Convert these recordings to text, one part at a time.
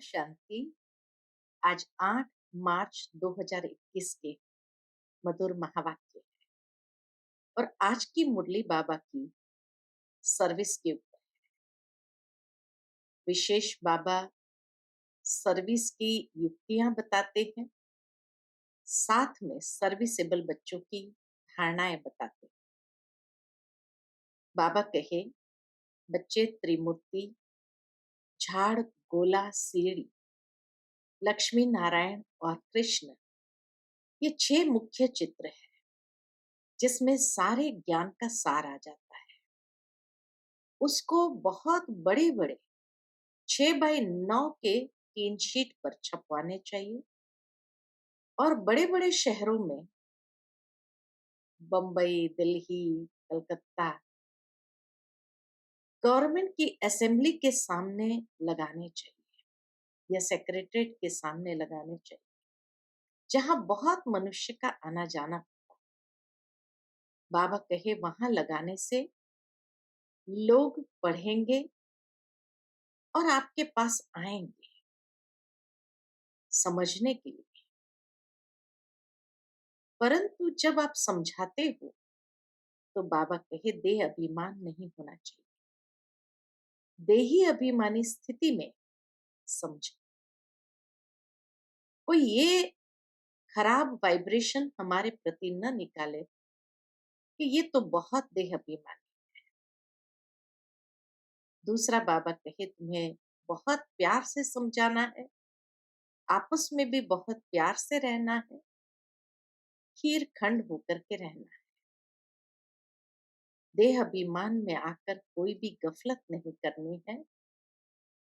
शांति। आज 8 मार्च 2021 के मधुर महावाक्य और आज की मुरली बाबा की सर्विस के ऊपर विशेष बाबा सर्विस की युक्तियां बताते हैं, साथ में सर्विसेबल बच्चों की धारणाएं बताते हैं। बाबा कहे, बच्चे त्रिमूर्ति, झाड़, गोला, सीढ़ी, लक्ष्मी नारायण और कृष्ण, ये 6 मुख्य चित्र है जिसमें सारे ज्ञान का सार आ जाता है। उसको बहुत बड़े बड़े 6x9 के 3 शीट पर छपवाने चाहिए और बड़े बड़े शहरों में बम्बई, दिल्ली, कलकत्ता गवर्नमेंट की असेंबली के सामने लगाने चाहिए या सेक्रेटरीट के सामने लगाने चाहिए, जहां बहुत मनुष्य का आना जाना। बाबा कहे वहां लगाने से लोग पढ़ेंगे और आपके पास आएंगे समझने के लिए। परंतु जब आप समझाते हो तो बाबा कहे देह अभिमान नहीं होना चाहिए। देही अभिमानी स्थिति में समझो। कोई ये खराब वाइब्रेशन हमारे प्रति न निकाले कि ये तो बहुत देह अभिमानी। दूसरा बाबा कहे तुम्हें बहुत प्यार से समझाना है, आपस में भी बहुत प्यार से रहना है, खीर खंड होकर के रहना है। देह अभिमान में आकर कोई भी गफलत नहीं करनी है,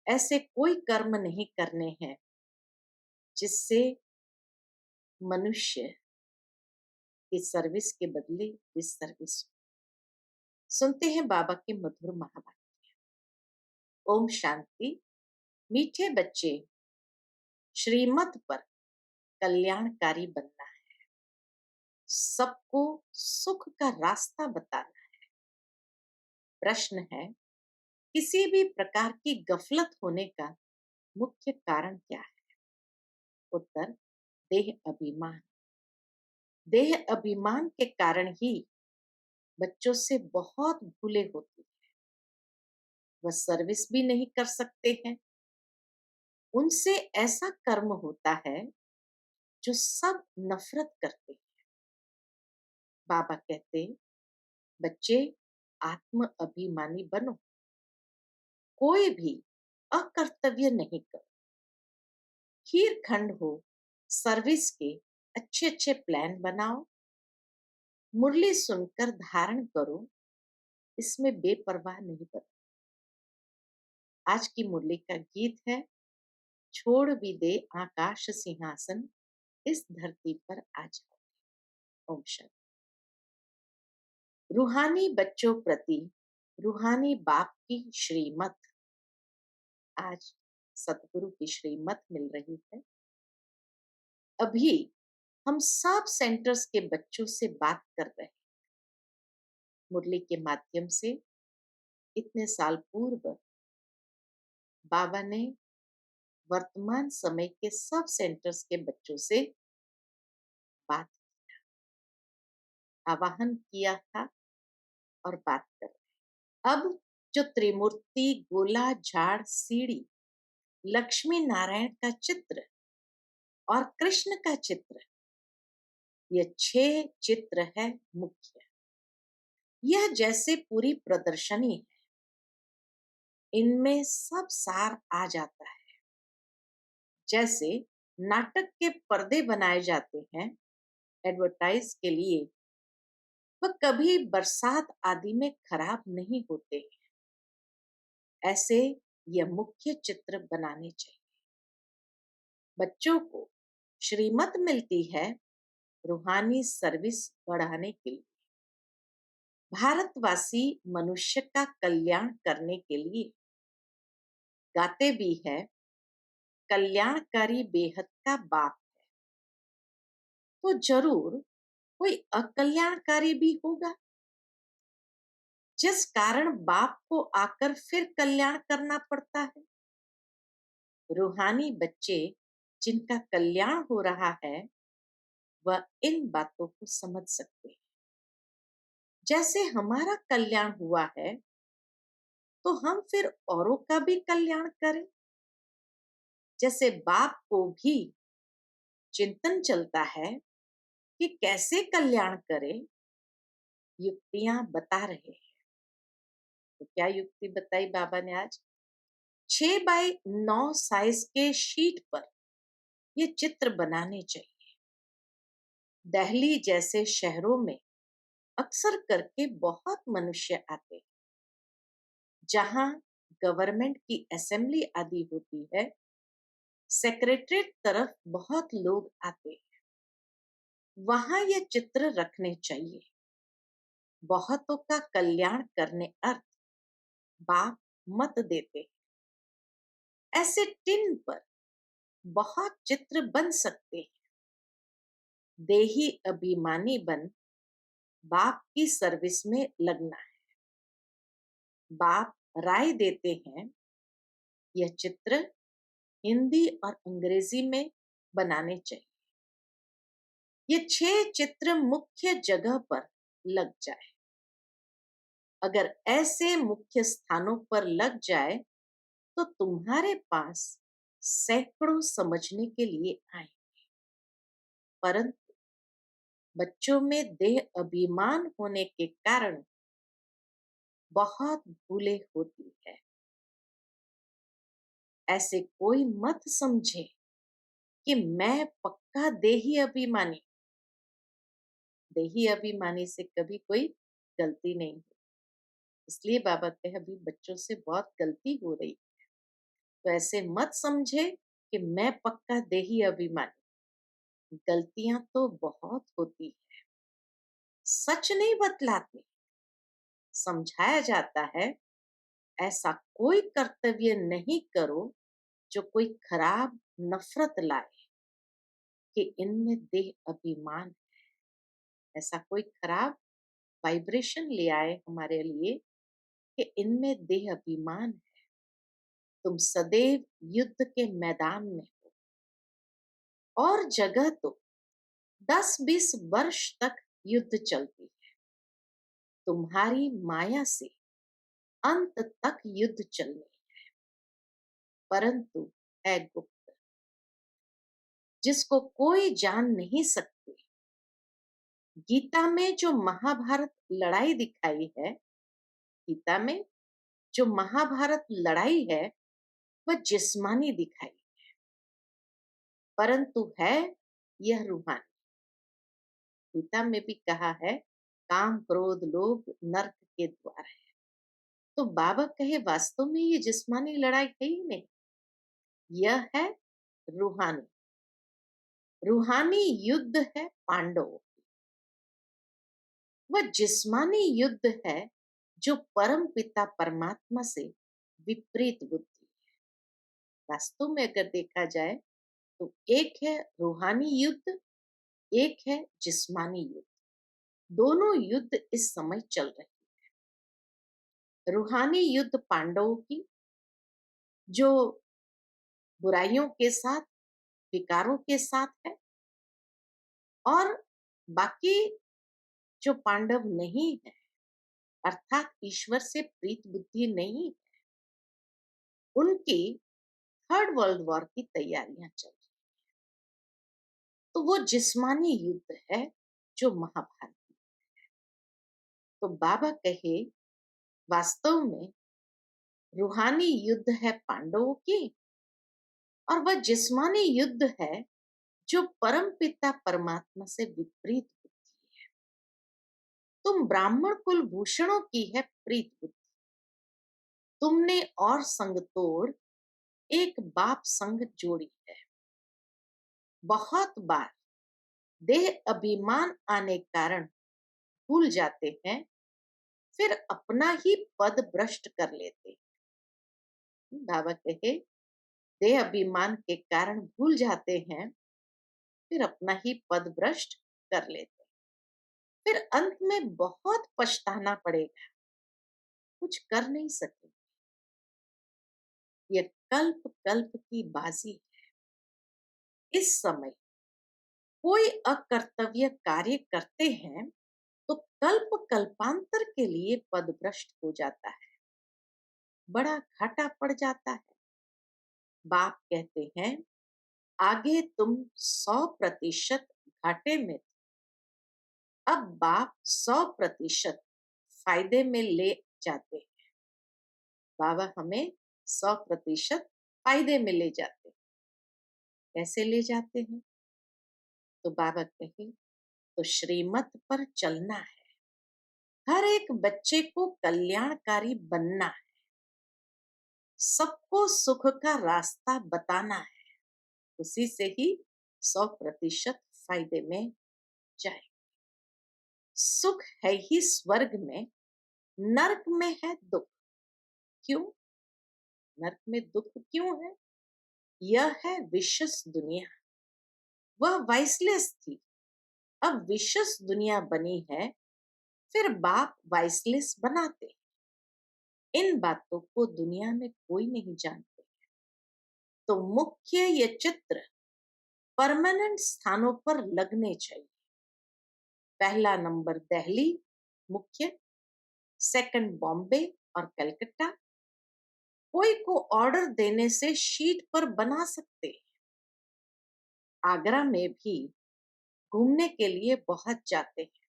ऐसे कोई कर्म नहीं करने हैं जिससे मनुष्य की सर्विस के बदले डिसर्विस। सुनते हैं बाबा के मधुर महावाक्य। ओम शांति। मीठे बच्चे, श्रीमत पर कल्याणकारी बनना है, सबको सुख का रास्ता बताना है। प्रश्न है, किसी भी प्रकार की गफलत होने का मुख्य कारण क्या है? उत्तर, देह अभिमान। देह अभिमान के कारण ही बच्चों से बहुत भूले होती है। वह सर्विस भी नहीं कर सकते हैं। उनसे ऐसा कर्म होता है जो सब नफरत करते हैं। बाबा कहते, बच्चे आत्म अभिमानी बनो, कोई भी अकर्तव्य नहीं करो। खीर खंड हो, सर्विस के अच्छे अच्छे प्लान बनाओ, मुरली सुनकर धारण करो, इसमें बेपरवाह नहीं बनो। आज की मुरली का गीत है, छोड़ भी दे आकाश सिंहासन, इस धरती पर आ जाओ। ओम शांति। रूहानी बच्चों प्रति रूहानी बाप की श्रीमत। आज सतगुरु की श्रीमत मिल रही है। अभी हम सब सेंटर्स के बच्चों से बात कर रहे हैं मुरली के माध्यम से। इतने साल पूर्व बाबा ने वर्तमान समय के सब सेंटर्स के बच्चों से बात, आवाहन किया था और बात कर रहे। अब जो त्रिमूर्ति, गोला, झाड़, सीढ़ी, लक्ष्मी नारायण का चित्र और कृष्ण का चित्र, ये 6 चित्र है मुख्य। यह जैसे पूरी प्रदर्शनी है, इनमें सब सार आ जाता है। जैसे नाटक के पर्दे बनाए जाते हैं एडवर्टाइज के लिए, वह कभी बरसात आदि में खराब नहीं होते हैं। ऐसे यह मुख्य चित्र बनाने चाहिए। बच्चों को श्रीमत मिलती है रूहानी सर्विस बढ़ाने के लिए, भारतवासी मनुष्य का कल्याण करने के लिए। गाते भी है, कल्याणकारी बेहद का बाप है, तो जरूर कोई अकल्याणकारी भी होगा, जिस कारण बाप को आकर फिर कल्याण करना पड़ता है। रूहानी बच्चे जिनका कल्याण हो रहा है वह इन बातों को समझ सकते हैं। जैसे हमारा कल्याण हुआ है तो हम फिर औरों का भी कल्याण करें। जैसे बाप को भी चिंतन चलता है कि कैसे कल्याण करें, युक्तियां बता रहे हैं। तो क्या युक्ति बताई बाबा ने आज? 6x9 साइज के शीट पर ये चित्र बनाने चाहिए। दिल्ली जैसे शहरों में अक्सर करके बहुत मनुष्य आते हैं, जहां गवर्नमेंट की असेंबली आदि होती है, सेक्रेटरीट तरफ बहुत लोग आते हैं। वहां ये चित्र रखने चाहिए। बहुतों का कल्याण करने अर्थ बाप मत देते हैं। ऐसे टिन पर बहुत चित्र बन सकते हैं। देही अभिमानी बन बाप की सर्विस में लगना है। बाप राय देते हैं यह चित्र हिंदी और अंग्रेजी में बनाने चाहिए। ये 6 चित्र मुख्य जगह पर लग जाए। अगर ऐसे मुख्य स्थानों पर लग जाए तो तुम्हारे पास सैकड़ों समझने के लिए आए। परंतु बच्चों में देह अभिमान होने के कारण बहुत भूलें होती है। ऐसे कोई मत समझे कि मैं पक्का देही अभिमानी। देही अभिमानी से कभी कोई गलती नहीं हुई। इसलिए बाबा कहे अभी बच्चों से बहुत गलती हो रही। तो ऐसे मत समझे कि मैं पक्का देही अभिमानी। गलतियां तो बहुत होती है, सच नहीं बतलाते। समझाया जाता है ऐसा कोई कर्तव्य नहीं करो जो कोई खराब नफरत लाए कि इनमें देह अभिमान है। ऐसा कोई खराब वाइब्रेशन ले आए हमारे लिए कि इनमें देह अभिमान है। तुम सदैव युद्ध के मैदान में हो। और जगह तो 10-20 वर्ष तक युद्ध चलती है। तुम्हारी माया से अंत तक युद्ध चलने है। परंतु है गुप्त, जिसको कोई जान नहीं सकते। गीता में जो महाभारत लड़ाई दिखाई है, गीता में जो महाभारत लड़ाई है वह जिस्मानी दिखाई है, परंतु है यह रूहानी। गीता में भी कहा है काम क्रोध लोभ नर्क के द्वार है। तो बाबा कहे वास्तव में ये जिस्मानी लड़ाई है ही नहीं, यह है रूहानी। रूहानी युद्ध है पांडवों। वह जिस्मानी युद्ध है जो परम पिता परमात्मा से विपरीत बुद्धि है। वास्तव में अगर देखा जाए तो एक है रूहानी युद्ध, एक है जिस्मानी युद्ध। दोनों युद्ध इस समय चल रहे हैं। रूहानी युद्ध पांडवों की, जो बुराइयों के साथ विकारों के साथ है, और बाकी जो पांडव नहीं है अर्थात ईश्वर से प्रीत बुद्धि नहीं, उनकी थर्ड वर्ल्ड वॉर की तैयारियां चल रही। तो वो जिस्मानी युद्ध है जो महाभारत। तो बाबा कहे वास्तव में रूहानी युद्ध है पांडवों की, और वह जिस्मानी युद्ध है जो परम पिता परमात्मा से विपरीत बुद्धि है। तुम ब्राह्मण कुल भूषणों की है प्रीत बुद्धि। तुमने और संग तोड़ एक बाप संग जोड़ी है। बहुत बार देह अभिमान आने कारण भूल जाते हैं, फिर अपना ही पद भ्रष्ट कर लेते हैं। बाबा कहे देह अभिमान के कारण भूल जाते हैं, फिर अपना ही पद भ्रष्ट कर लेते हैं। फिर अंत में बहुत पछताना पड़ेगा, कुछ कर नहीं सके। ये कल्प कल्प की बाजी है। इस समय कोई अकर्तव्य कार्य करते हैं तो कल्प कल्पांतर के लिए पदभ्रष्ट हो जाता है, बड़ा घाटा पड़ जाता है। बाप कहते हैं, आगे तुम 100% घाटे में थे, अब बाप 100% फायदे में ले जाते हैं। बाबा हमें 100% फायदे में ले जाते हैं। कैसे ले जाते हैं? तो बाबा कहे, तो श्रीमत पर चलना है, हर एक बच्चे को कल्याणकारी बनना है, सबको सुख का रास्ता बताना है, उसी से ही 100% फायदे में जाए। सुख है ही स्वर्ग में, नरक में है दुख। क्यों? नरक में दुख क्यों है? यह है विशस दुनिया। वह वाइसलेस थी, अब विशस दुनिया बनी है, फिर बाप वाइसलेस बनाते। इन बातों को दुनिया में कोई नहीं जानते। तो मुख्य ये चित्र परमानेंट स्थानों पर लगने चाहिए। पहला नंबर दिल्ली मुख्य, सेकंड बॉम्बे और कलकत्ता। कोई को ऑर्डर देने से शीट पर बना सकते हैं। आगरा में भी घूमने के लिए बहुत जाते हैं।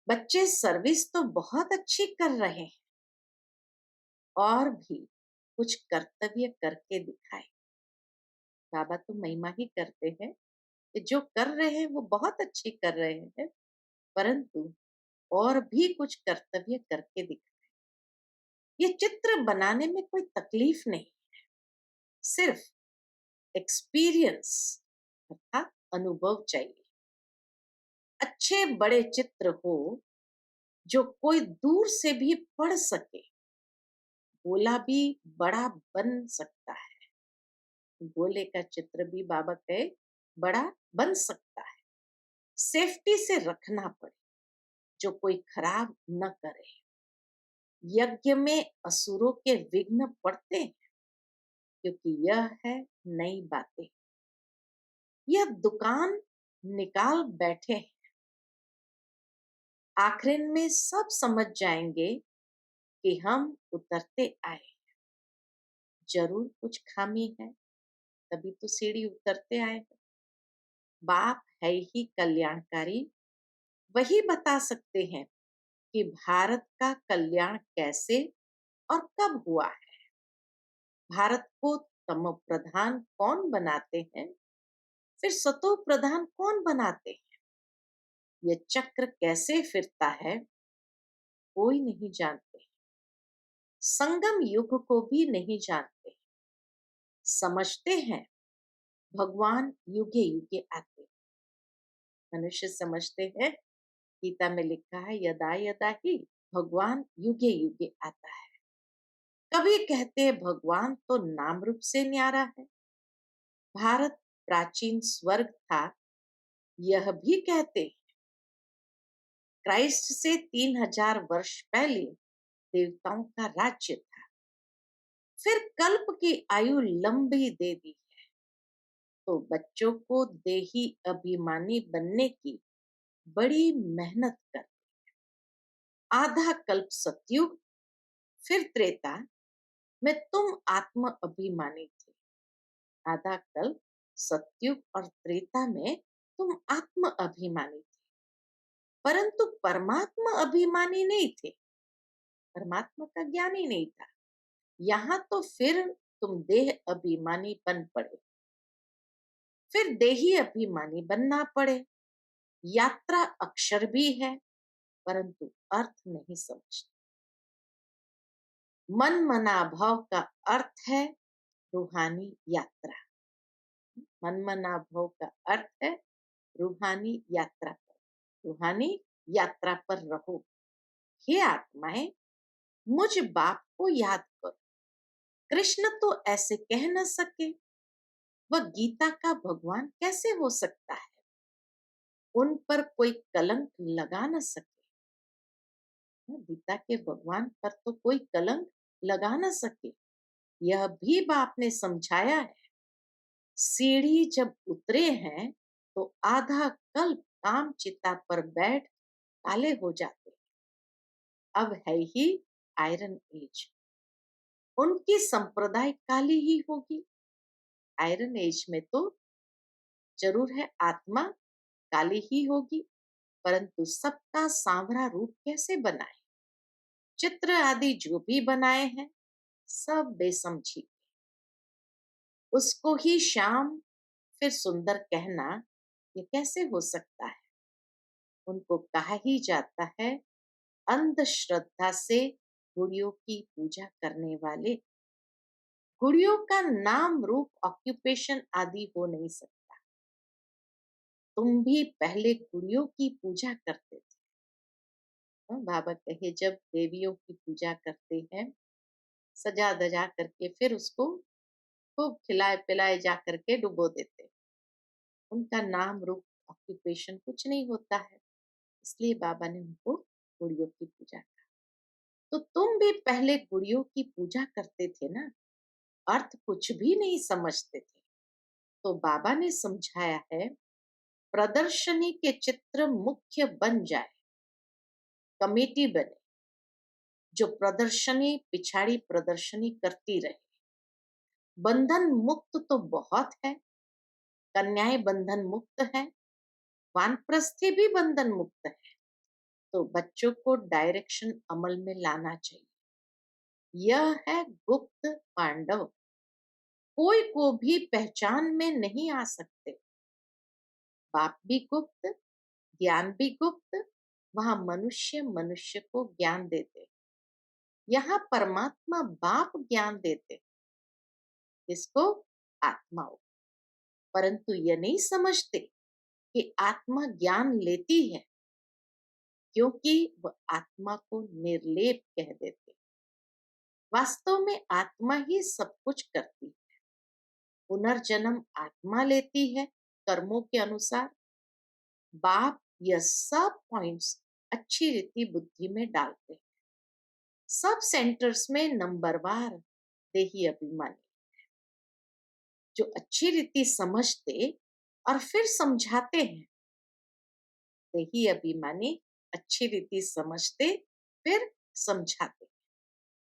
बच्चे सर्विस तो बहुत अच्छी कर रहे हैं, और भी कुछ कर्तव्य करके दिखाए। बाबा तो महिमा ही करते हैं कि जो कर रहे हैं वो बहुत अच्छी कर रहे हैं, परंतु और भी कुछ कर्तव्य करके दिखाए। ये चित्र बनाने में कोई तकलीफ नहीं, सिर्फ एक्सपीरियंस अर्थात अनुभव चाहिए। अच्छे बड़े चित्र हो जो कोई दूर से भी पढ़ सके, गोला भी बड़ा बन सकता है। गोले का चित्र भी बाबा कहे बड़ा बन सकता है, सेफ्टी से रखना पड़े, जो कोई खराब न करे। यज्ञ में असुरों के विघ्न पड़ते हैं, क्योंकि यह है नई बातें। यह दुकान निकाल बैठे हैं, आखिर में सब समझ जाएंगे कि हम उतरते आए। जरूर कुछ खामी है, तभी तो सीढ़ी उतरते आए हैं। बाप है ही कल्याणकारी, वही बता सकते हैं कि भारत का कल्याण कैसे और कब हुआ है। भारत को तमो प्रधान कौन बनाते हैं, फिर सतो प्रधान कौन बनाते हैं? ये चक्र कैसे फिरता है, कोई नहीं जानते। संगम युग को भी नहीं जानते। समझते हैं भगवान युगे युगे आते। मनुष्य समझते हैं, गीता में लिखा है, यदा यदा ही भगवान युगे युगे आता है। कभी कहते हैं भगवान तो नाम रूप से न्यारा है। भारत प्राचीन स्वर्ग था, यह भी कहते हैं। क्राइस्ट से 3000 वर्ष पहले देवताओं का राज्य था, फिर कल्प की आयु लंबी दे दी। तो बच्चों को देही अभिमानी बनने की बड़ी मेहनत कर। आधा कल्प सतयुग, फिर त्रेता में तुम आत्म अभिमानी थे। आधा कल्प सतयुग और त्रेता में तुम आत्म अभिमानी थे, परंतु परमात्मा अभिमानी नहीं थे। परमात्मा का ज्ञान ही नहीं था। यहाँ तो फिर तुम देह अभिमानी बन पड़े, फिर देही अभिमानी बनना पड़े। यात्रा अक्षर भी है, परंतु अर्थ नहीं समझते। मन मना भाव का अर्थ है रूहानी यात्रा। मन मना भाव का अर्थ है रूहानी यात्रा पर। रूहानी यात्रा पर रहो। हे आत्माएं, मुझ बाप को याद करो। कृष्ण तो ऐसे कह न सके, वह गीता का भगवान कैसे हो सकता है? उन पर कोई कलंक लगा न सके। गीता के भगवान पर तो कोई कलंक लगा न सके। यह भी बाप ने समझाया है। सीढ़ी जब उतरे हैं तो आधा कल्प काम चिता पर बैठ काले हो जाते हैं। अब है ही आयरन एज, उनकी संप्रदाय काली ही होगी। आयरन एज में तो जरूर है आत्मा काली ही होगी, परंतु सबका सांवरा रूप कैसे बनाए? चित्र आदि जो भी बनाए हैं सब बेसमझी। उसको ही श्याम फिर सुंदर कहना, ये कैसे हो सकता है? उनको कहा ही जाता है अंधश्रद्धा से गुड़ियों की पूजा करने वाले। गुड़ियों का नाम रूप ऑक्यूपेशन आदि हो नहीं सकता। तुम भी पहले गुड़ियों की पूजा करते थे। बाबा कहे जब देवियों की पूजा करते हैं सजा दजा करके फिर उसको खूब खिलाए पिलाए जा करके डुबो देते, उनका नाम रूप ऑक्यूपेशन कुछ नहीं होता है, इसलिए बाबा ने उनको गुड़ियों की पूजा की। तो तुम भी पहले गुड़ियों की पूजा करते थे ना, अर्थ कुछ भी नहीं समझते थे। तो बाबा ने समझाया है प्रदर्शनी के चित्र मुख्य बन जाए, कमेटी बने, जो प्रदर्शनी पिछाड़ी प्रदर्शनी करती रहे। बंधन मुक्त तो बहुत है, कन्याएं बंधन मुक्त है, वानप्रस्थी भी बंधन मुक्त है। तो बच्चों को डायरेक्शन अमल में लाना चाहिए। यह है गुप्त पांडव, कोई को भी पहचान में नहीं आ सकते। बाप भी गुप्त, ज्ञान भी गुप्त। वहां मनुष्य मनुष्य को ज्ञान देते, यहाँ परमात्मा बाप ज्ञान देते, इसको आत्मा हो। परंतु ये नहीं समझते कि आत्मा ज्ञान लेती है, क्योंकि वह आत्मा को निर्लेप कह देते। वास्तव में आत्मा ही सब कुछ करती है। पुनर्जन्म आत्मा लेती है कर्मों के अनुसार। बाप यह सब पॉइंट्स अच्छी रीति बुद्धि में डालते हैं। सब सेंटर्स में नंबरवार देही अभिमानी, जो अच्छी रीति समझते और फिर समझाते हैं। देही अभिमानी अच्छी रीति समझते फिर समझाते।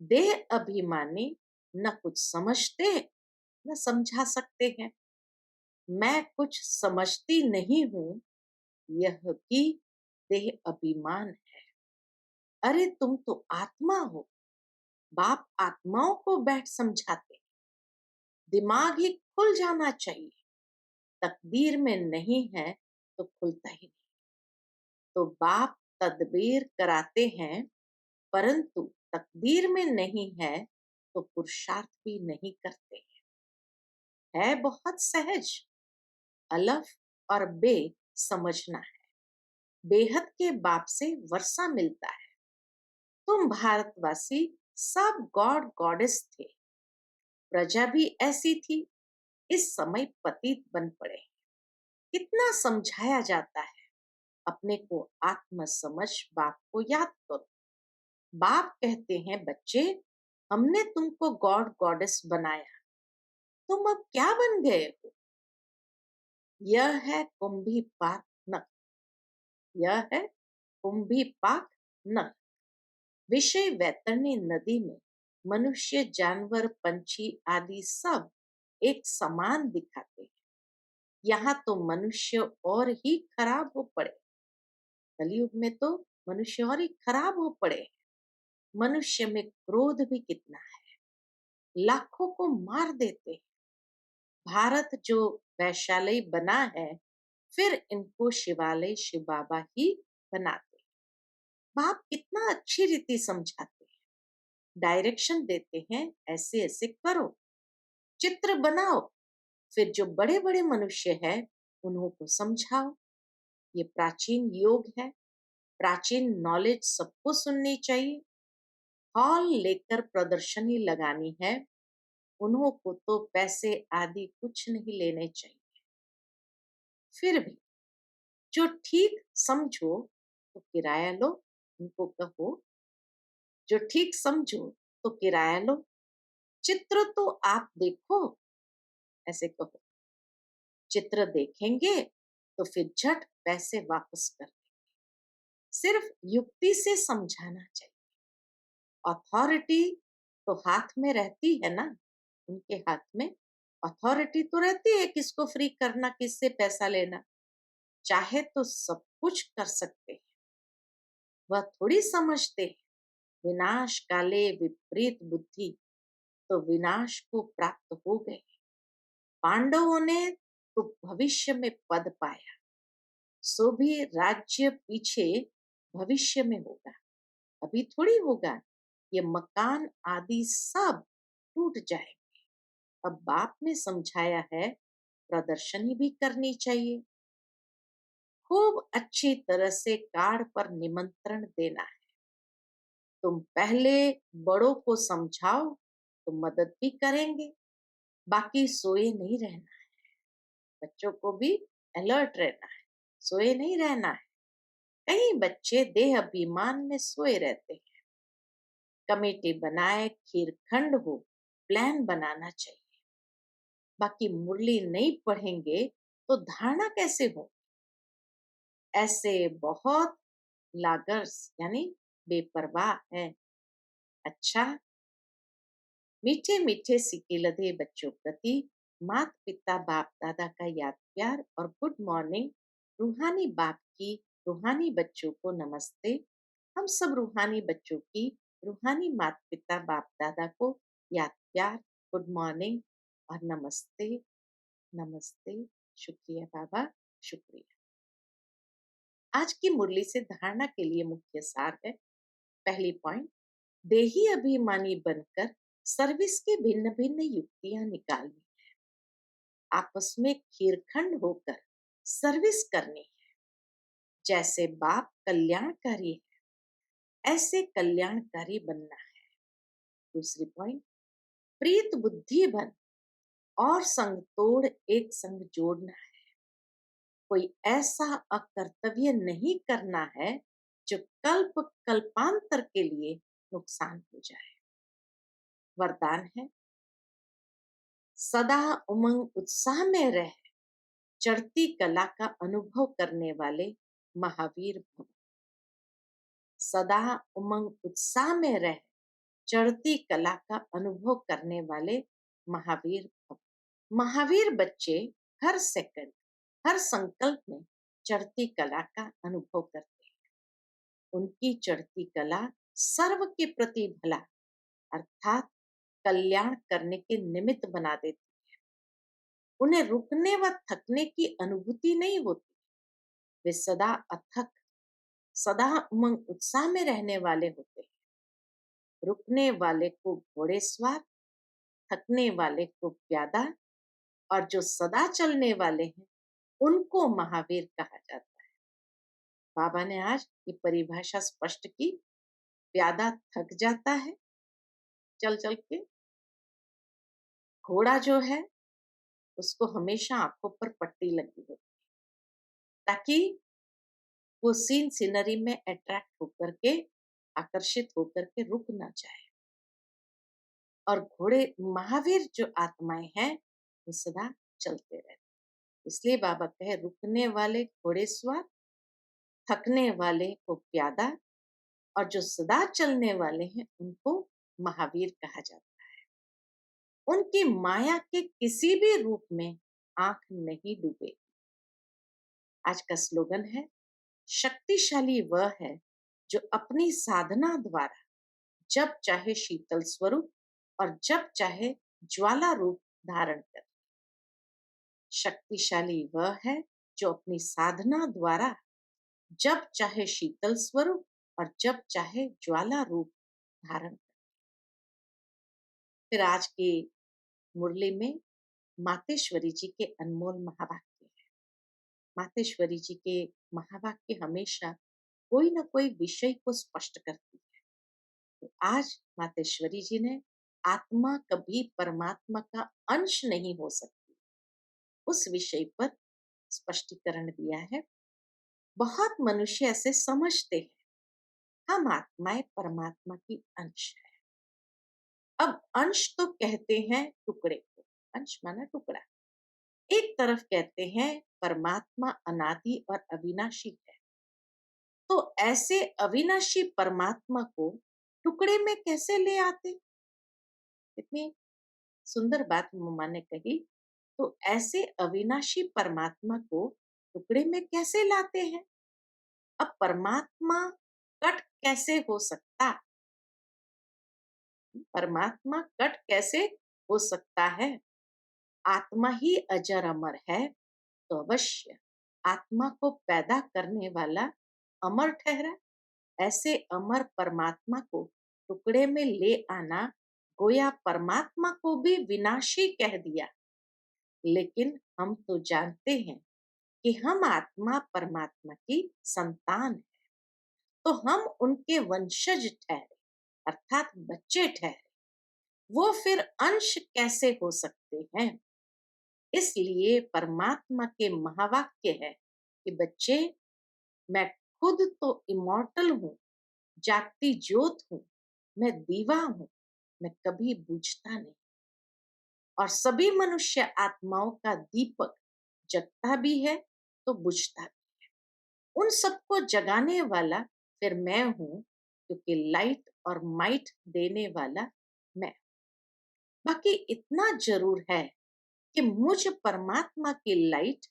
देह अभिमानी न कुछ समझते न समझा सकते हैं। मैं कुछ समझती नहीं हूं, यह भी देह अभिमान है। अरे तुम तो आत्मा हो, बाप आत्माओं को बैठ समझाते। दिमाग ही खुल जाना चाहिए, तकदीर में नहीं है तो खुलता ही नहीं। तो बाप तदबीर कराते हैं, परंतु तकदीर में नहीं है तो पुरुषार्थ भी नहीं करते हैं। है बहुत सहज, अलफ और बे समझना है। बेहद के बाप से वर्षा मिलता है। तुम भारतवासी सब गॉड गॉडेस थे, प्रजा भी ऐसी थी, इस समय पतित बन पड़े। कितना समझाया जाता है, अपने को आत्म समझ बाप को याद करो। बाप कहते हैं बच्चे, हमने तुमको गॉड गॉडेस बनाया, तुम अब क्या बन गए हो? यह है कुंभी पाक नख, यह है कुंभी पाक नख। विषय वैतरणी नदी में मनुष्य जानवर पंछी आदि सब एक समान दिखाते हैं। यहाँ तो मनुष्य और ही खराब हो पड़े। कलयुग में तो मनुष्य और ही खराब हो पड़े। मनुष्य में क्रोध भी कितना है, लाखों को मार देते हैं। भारत जो वैश्यालय बना है, फिर इनको शिवालय शिव बाबा ही बनाते। बाप कितना अच्छी रीति समझाते हैं, डायरेक्शन देते हैं, ऐसे ऐसे करो, चित्र बनाओ। फिर जो बड़े बड़े मनुष्य है उन्हों को समझाओ। ये प्राचीन योग है, प्राचीन नॉलेज सबको सुननी चाहिए। हॉल लेकर प्रदर्शनी लगानी है, उन्हों को तो पैसे आदि कुछ नहीं लेने चाहिए। फिर भी जो ठीक समझो तो किराया लो, उनको कहो जो ठीक समझो तो किराया लो। चित्र तो आप देखो, ऐसे कहो। चित्र देखेंगे तो फिर झट पैसे वापस कर। सिर्फ युक्ति से समझाना चाहिए। अथॉरिटी तो हाथ में रहती है ना, उनके हाथ में अथॉरिटी तो रहती है, किसको फ्री करना, किससे पैसा लेना। चाहे तो सब कुछ कर सकते हैं। वह थोड़ी समझते हैं विनाश काले विपरीत बुद्धि, तो विनाश को प्राप्त हो गए। पांडवों ने तो भविष्य में पद पाया, सो भी राज्य पीछे भविष्य में होगा, अभी थोड़ी होगा। ये मकान आदि सब टूट जाएंगे। अब बाप ने समझाया है, प्रदर्शनी भी करनी चाहिए। खूब अच्छी तरह से कार्ड पर निमंत्रण देना है। तुम पहले बड़ों को समझाओ तो मदद भी करेंगे, बाकी सोए नहीं रहना है। बच्चों को भी अलर्ट रहना है, सोए नहीं रहना है। कई बच्चे देह अभिमान में सोए रहते हैं। कमेटी बनाए, खीरखंड हो, प्लान बनाना चाहिए। बाकी मुरली नहीं पढ़ेंगे तो धारणा कैसे हो। ऐसे बहुत लागर्स यानी बेपरवाह है। अच्छा, मीठे मीठे सिक्के लदे बच्चों प्रति माता पिता बाप दादा का याद प्यार और गुड मॉर्निंग। रूहानी बाप की रूहानी बच्चों को नमस्ते। हम सब रूहानी बच्चों की रूहानी माता पिता बाप दादा को याद प्यार, गुड मॉर्निंग और नमस्ते। नमस्ते। शुक्रिया बाबा, शुक्रिया। आज की मुरली से धारणा के लिए मुख्य सार है। पहली पॉइंट, देही अभिमानी बनकर सर्विस की भिन्न भिन्न युक्तियां निकालनी। आपस में खीरखंड होकर सर्विस करनी है। जैसे बाप कल्याणकारी है, ऐसे कल्याणकारी बनना है। दूसरी पॉइंट, प्रीत बुद्धि बन और संग तोड़ एक संग जोड़ना है। कोई ऐसा अकर्तव्य नहीं करना है जो कल्प कल्पांतर के लिए नुकसान हो जाए। वरदान है, सदा उमंग उत्साह में रह चढ़ती कला का अनुभव करने वाले महावीर भव। सदा उमंग उत्साह में रह चढ़ती कला का अनुभव करने वाले महावीर भव। महावीर बच्चे हर सेकंड, हर संकल्प में चढ़ती कला का अनुभव करते हैं। उनकी चढ़ती कला सर्व के प्रति भला अर्थात कल्याण करने के निमित्त बना देती। उन्हें रुकने व थकने की अनुभूति नहीं होती। वे सदा अथक, सदा उमंग उत्साह में रहने वाले होते हैं। रुकने वाले को घोड़ेस्वार, थकने वाले को प्यादा, और जो सदा चलने वाले हैं उनको महावीर कहा जाता है। बाबा ने आज ये परिभाषा स्पष्ट की। प्यादा थक जाता है चल चल के, घोड़ा जो है उसको हमेशा आंखों पर पट्टी लगी होती है ताकि वो सीन सीनरी में अट्रैक्ट होकर के, आकर्षित होकर के रुक ना जाए। और घोड़े महावीर जो आत्माएं हैं वो सदा चलते रहते। इसलिए बाबा कहे, रुकने वाले घोड़े सवार, थकने वाले को प्यादा, और जो सदा चलने वाले हैं उनको महावीर कहा जाता है। उनकी माया के किसी भी रूप में आंख नहीं डूबे। आज का स्लोगन है, शक्तिशाली वह है जो अपनी साधना द्वारा जब चाहे शीतल स्वरूप और जब चाहे ज्वाला रूप धारण करे। शक्तिशाली वह है जो अपनी साधना द्वारा जब चाहे शीतल स्वरूप और जब चाहे ज्वाला रूप धारण करे। फिर आज की मुरली में मातेश्वरी जी के अनमोल महावाक्य है। मातेश्वरी जी के महावाक्य हमेशा कोई ना कोई विषय को स्पष्ट करती है। तो आज मातेश्वरी जी ने आत्मा कभी परमात्मा का अंश नहीं हो सकती, उस विषय पर स्पष्टीकरण दिया है। बहुत मनुष्य ऐसे समझते हैं हम आत्माएं परमात्मा की अंश है। अब अंश तो कहते हैं टुकड़े को, अंश माना टुकड़ा। एक तरफ कहते हैं परमात्मा अनादि और अविनाशी है, तो ऐसे अविनाशी परमात्मा को टुकड़े में कैसे ले आते? इतनी सुंदर बात मम्मा ने कही। तो ऐसे अविनाशी परमात्मा को टुकड़े में कैसे लाते हैं? अब परमात्मा कट कैसे हो सकता? परमात्मा कट कैसे हो सकता है? आत्मा ही अजर अमर है, तो अवश्य आत्मा को पैदा करने वाला अमर ठहरा। ऐसे अमर परमात्मा को टुकड़े में ले आना गोया परमात्मा को भी विनाशी कह दिया। लेकिन हम तो जानते हैं कि हम आत्मा परमात्मा की संतान है, तो हम उनके वंशज ठहरे, अर्थात बच्चे ठहरे। वो फिर अंश कैसे हो सकते हैं? इसलिए परमात्मा के महावाक्य है कि बच्चे, मैं खुद तो इमॉर्टल हूँ, जागती ज्योत हूँ, मैं दीवा हूँ, मैं कभी बुझता नहीं। और सभी मनुष्य आत्माओं का दीपक जगता भी है तो बुझता भी है। उन सबको जगाने वाला फिर मैं हूँ, क्योंकि लाइट और माइट देने वाला मैं। बाकी इतना जरूर है कि मुझ परमात्मा की लाइट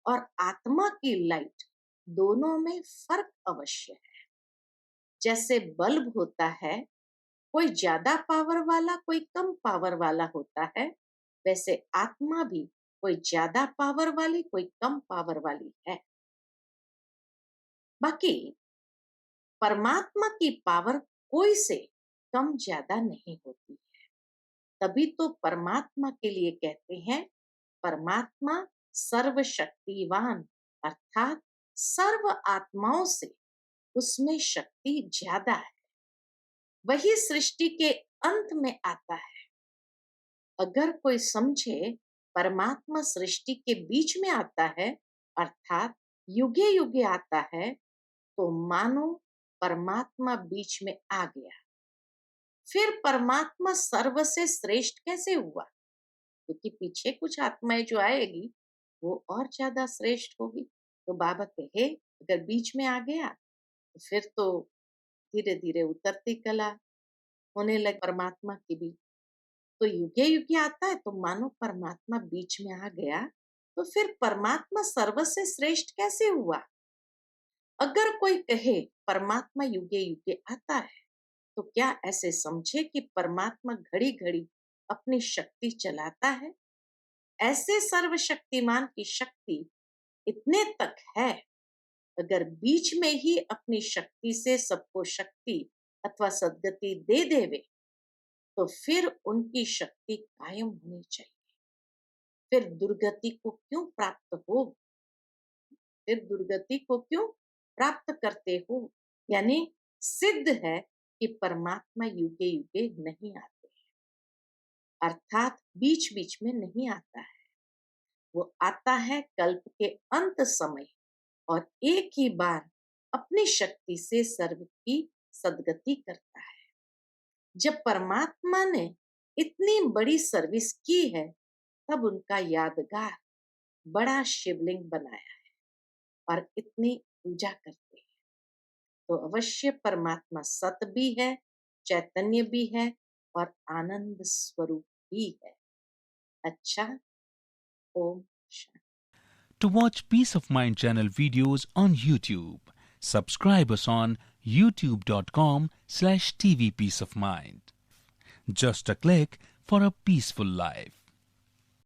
और आत्मा की लाइट दोनों में फर्क अवश्य है। जैसे बल्ब होता है, कोई ज्यादा पावर वाला कोई कम पावर वाला होता है, वैसे आत्मा भी कोई ज्यादा पावर वाली कोई कम पावर वाली है। बाकी परमात्मा की पावर कोई से कम ज्यादा नहीं होती है। तभी तो परमात्मा के लिए कहते हैं परमात्मा सर्वशक्तिवान, अर्थात सर्व आत्माओं से उसमें शक्ति ज्यादा है। वही सृष्टि के अंत में आता है। अगर कोई समझे परमात्मा सृष्टि के बीच में आता है, अर्थात युगे युगे आता है, तो मानो परमात्मा बीच में आ गया। फिर परमात्मा सर्व से श्रेष्ठ कैसे हुआ? क्योंकि पीछे कुछ आत्माएं जो आएगी वो और ज्यादा श्रेष्ठ होगी। तो बाबा कहे अगर बीच में आ गया तो फिर तो धीरे धीरे उतरती कला होने लगे परमात्मा की भी। तो युगे युगे आता है, तो मानो परमात्मा बीच में आ गया, तो फिर परमात्मा सर्व से श्रेष्ठ कैसे हुआ? अगर कोई कहे परमात्मा युगे युगे आता है, तो क्या ऐसे समझे कि परमात्मा घड़ी घड़ी अपनी शक्ति चलाता है? ऐसे सर्वशक्तिमान की शक्ति इतने तक है, अगर बीच में ही अपनी शक्ति से सबको शक्ति अथवा सद्गति दे देवे, तो फिर उनकी शक्ति कायम होनी चाहिए। फिर दुर्गति को क्यों प्राप्त हो? फिर दुर्गति को क्यों प्राप्त करते हो? यानी सिद्ध है कि परमात्मा युगे युगे नहीं आते हैं, अर्थात बीच बीच में नहीं आता है। वो आता है कल्प के अंत समय और एक ही बार अपनी शक्ति से सर्व की सद्गति करता है। जब परमात्मा ने इतनी बड़ी सर्विस की है, तब उनका यादगार बड़ा शिवलिंग बनाया है और इतनी पूजा करते हैं। तो अवश्य परमात्मा सत भी है, चैतन्य भी है और आनंद स्वरूप भी है। अच्छा, Om Shanti. To watch Peace of Mind channel videos on YouTube, subscribe us on youtube.com/tvpeaceofmind. Just a click for a peaceful life.